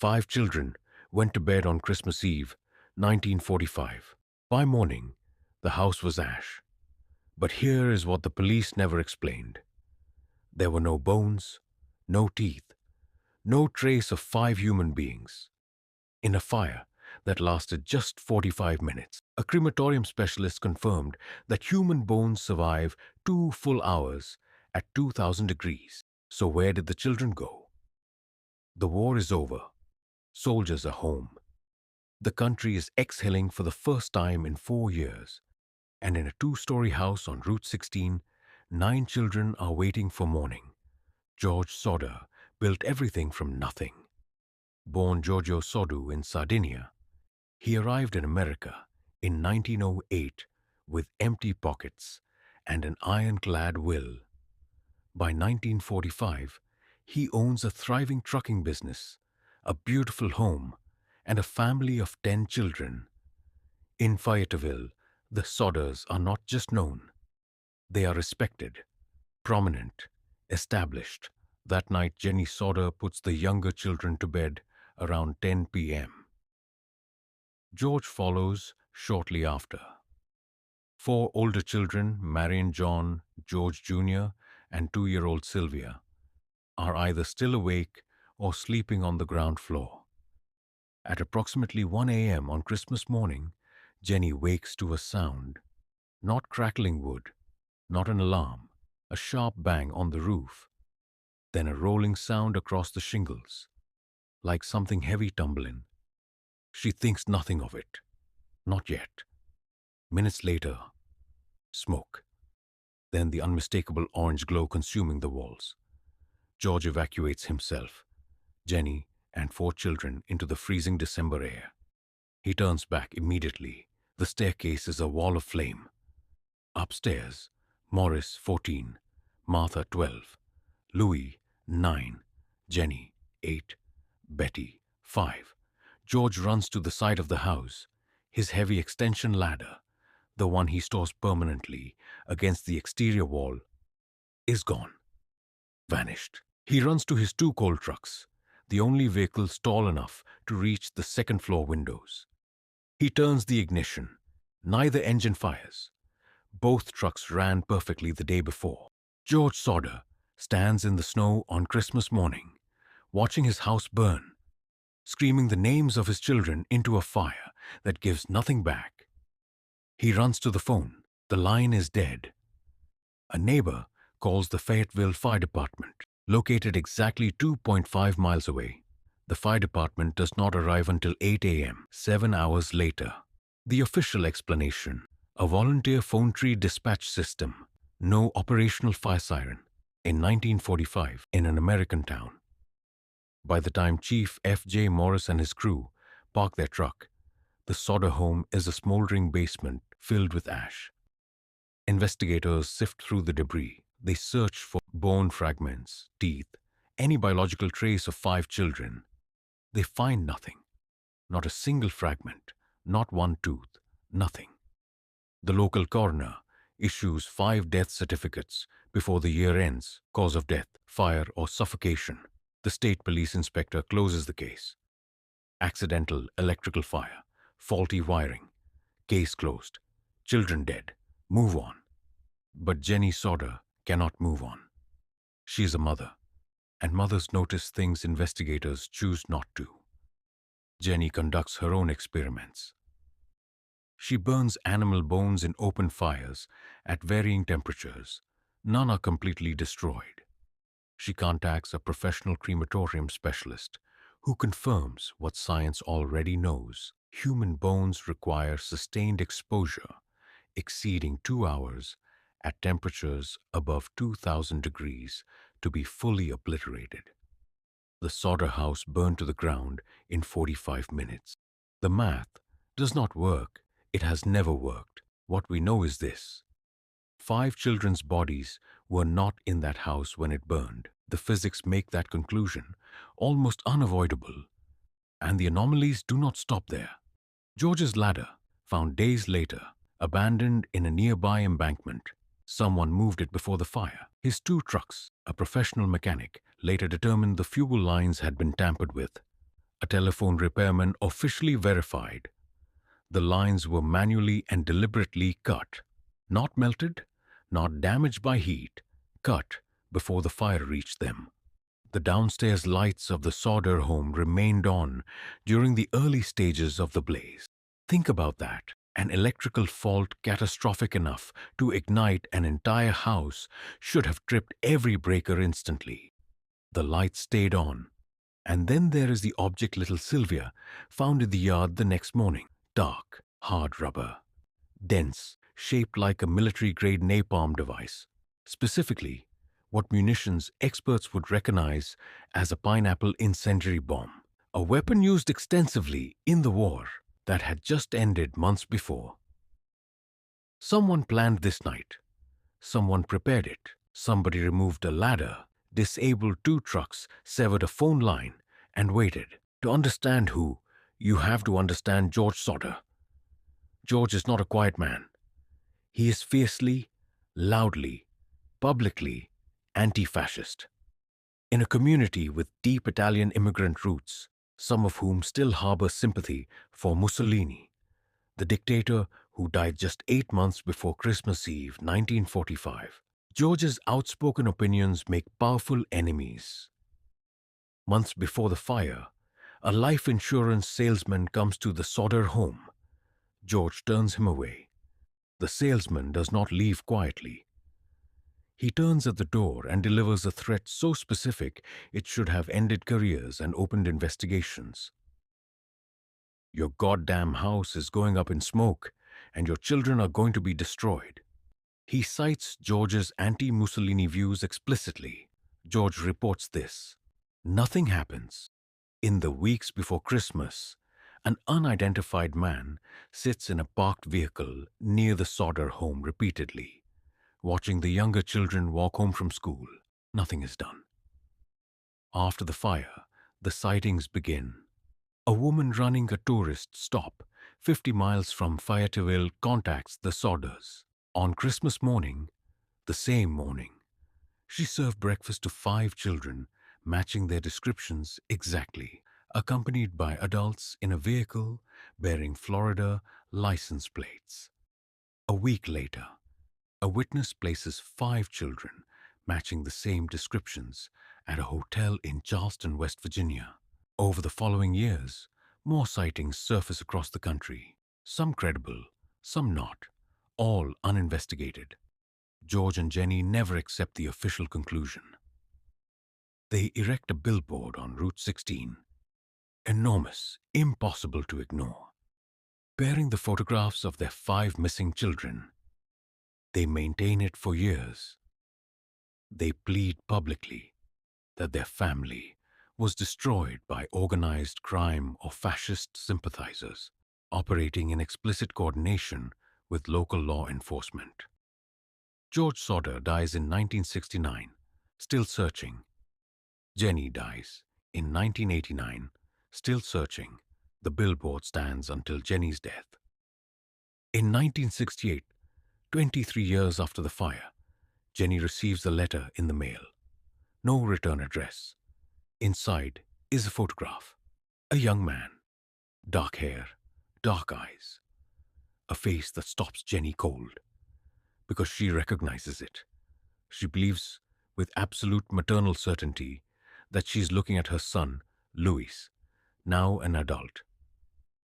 5 children went to bed on Christmas Eve, 1945. By morning, the house was ash. But here is what the police never explained. There were no bones, no teeth, no trace of 5 human beings. In a fire that lasted just 45 minutes, a crematorium specialist confirmed that human bones survive 2 full hours at 2000 degrees. So where did the children go? The war is over. Soldiers are home. The country is exhaling for the first time in 4 years. And in a 2-story house on Route 16, 9 children are waiting for morning. George Sodder built everything from nothing. Born Giorgio Soddu in Sardinia, he arrived in America in 1908 with empty pockets and an ironclad will. By 1945, he owns a thriving trucking business, a beautiful home, and a family of 10 children. In Fayetteville, the Sodders are not just known. They are respected, prominent, established. That night, Jennie Sodder puts the younger children to bed around 10 p.m. George follows shortly after. 4 older children, Marion John, George Jr., and 2-year-old Sylvia, are either still awake or sleeping on the ground floor. At approximately 1 a.m. on Christmas morning, Jennie wakes to a sound. Not crackling wood, not an alarm, a sharp bang on the roof. Then a rolling sound across the shingles, like something heavy tumbling. She thinks nothing of it. Not yet. Minutes later, smoke. Then the unmistakable orange glow consuming the walls. George evacuates himself, Jennie, and 4 children into the freezing December air. He turns back immediately. The staircase is a wall of flame. Upstairs, Maurice, 14, Martha, 12, Louis, 9, Jennie, 8, Betty, 5. George runs to the side of the house. His heavy extension ladder, the one he stores permanently against the exterior wall, is gone. Vanished. He runs to his 2 coal trucks, the only vehicles tall enough to reach the second-floor windows. He turns the ignition. Neither engine fires. Both trucks ran perfectly the day before. George Sodder stands in the snow on Christmas morning, watching his house burn, screaming the names of his children into a fire that gives nothing back. He runs to the phone. The line is dead. A neighbor calls the Fayetteville Fire Department, located exactly 2.5 miles away. The fire department does not arrive until 8 a.m., 7 hours later. The official explanation: a volunteer phone tree dispatch system, no operational fire siren. In 1945, in an American town. By the time Chief F.J. Maurice and his crew park their truck, the Sodder home is a smoldering basement filled with ash. Investigators sift through the debris. They search for bone fragments, teeth, any biological trace of 5 children. They find nothing. Not a single fragment, not one tooth, nothing. The local coroner issues 5 death certificates before the year ends: cause of death, fire or suffocation. The state police inspector closes the case. Accidental electrical fire, faulty wiring. Case closed. Children dead. Move on. But Jennie Sodder cannot move on. She is a mother, and mothers notice things investigators choose not to. Jennie conducts her own experiments. She burns animal bones in open fires at varying temperatures. None are completely destroyed. She contacts a professional crematorium specialist who confirms what science already knows. Human bones require sustained exposure exceeding 2 hours at temperatures above 2000 degrees to be fully obliterated. The Sodder house burned to the ground in 45 minutes. The math does not work. It has never worked. What we know is this: 5 children's bodies were not in that house when it burned. The physics make that conclusion almost unavoidable, and the anomalies do not stop there. George's ladder, found days later, abandoned in a nearby embankment. Someone moved it before the fire. His 2 trucks, a professional mechanic, later determined the fuel lines had been tampered with. A telephone repairman officially verified the lines were manually and deliberately cut, not melted, not damaged by heat, cut before the fire reached them. The downstairs lights of the Sodder home remained on during the early stages of the blaze. Think about that. An electrical fault catastrophic enough to ignite an entire house should have tripped every breaker instantly. The lights stayed on. And then there is the object little Sylvia found in the yard the next morning. Dark, hard rubber. Dense, shaped like a military-grade napalm device. Specifically, what munitions experts would recognize as a pineapple incendiary bomb. A weapon used extensively in the war that had just ended months before. Someone planned this night. Someone prepared it. Somebody removed a ladder, disabled two trucks, severed a phone line, and waited. To understand who, you have to understand George Sodder. George is not a quiet man. He is fiercely, loudly, publicly anti-fascist. In a community with deep Italian immigrant roots, some of whom still harbor sympathy for Mussolini, the dictator who died just 8 months before Christmas Eve, 1945. George's outspoken opinions make powerful enemies. Months before the fire, a life insurance salesman comes to the Sodder home. George turns him away. The salesman does not leave quietly. He turns at the door and delivers a threat so specific it should have ended careers and opened investigations. Your goddamn house is going up in smoke, and your children are going to be destroyed. He cites George's anti-Mussolini views explicitly. George reports this. Nothing happens. In the weeks before Christmas, an unidentified man sits in a parked vehicle near the Sodder home repeatedly, watching the younger children walk home from school. Nothing is done. After the fire, the sightings begin. A woman running a tourist stop 50 miles from Fayetteville contacts the Sodders. On Christmas morning, the same morning, she served breakfast to 5 children, matching their descriptions exactly, accompanied by adults in a vehicle bearing Florida license plates. A week later, a witness places 5 children, matching the same descriptions, at a hotel in Charleston, West Virginia. Over the following years, more sightings surface across the country, some credible, some not, all uninvestigated. George and Jennie never accept the official conclusion. They erect a billboard on Route 16, enormous, impossible to ignore, bearing the photographs of their 5 missing children. They maintain it for years. They plead publicly that their family was destroyed by organized crime or fascist sympathizers operating in explicit coordination with local law enforcement. George Sodder dies in 1969, still searching. Jennie dies in 1989, still searching. The billboard stands until Jennie's death. In 1968, 23 years after the fire, Jennie receives a letter in the mail. No return address. Inside is a photograph. A young man. Dark hair, dark eyes. A face that stops Jennie cold. Because she recognizes it. She believes with absolute maternal certainty that she is looking at her son, Louis, now an adult.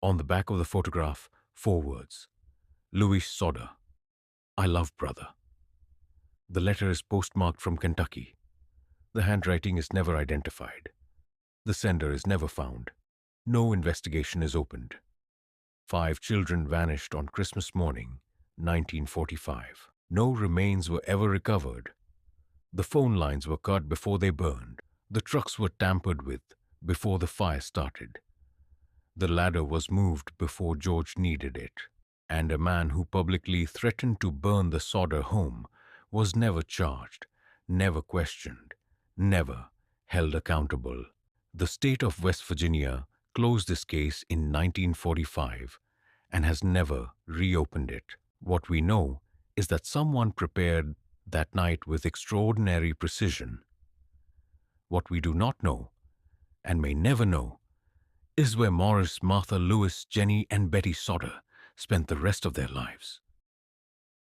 On the back of the photograph, 4 words. Louis Sodder. I love brother. The letter is postmarked from Kentucky. The handwriting is never identified. The sender is never found. No investigation is opened. 5 children vanished on Christmas morning, 1945. No remains were ever recovered. The phone lines were cut before they burned. The trucks were tampered with before the fire started. The ladder was moved before George needed it. And a man who publicly threatened to burn the Sodder home was never charged, never questioned, never held accountable. The state of West Virginia closed this case in 1945 and has never reopened it. What we know is that someone prepared that night with extraordinary precision. What we do not know, and may never know, is where Maurice, Martha, Lewis, Jennie, and Betty Sodder spent the rest of their lives.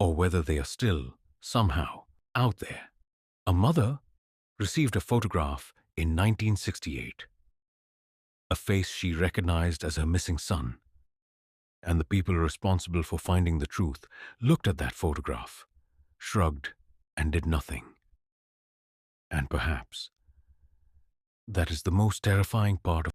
Or whether they are still, somehow, out there. A mother received a photograph in 1968, a face she recognized as her missing son, and the people responsible for finding the truth looked at that photograph, shrugged, and did nothing. And perhaps that is the most terrifying part of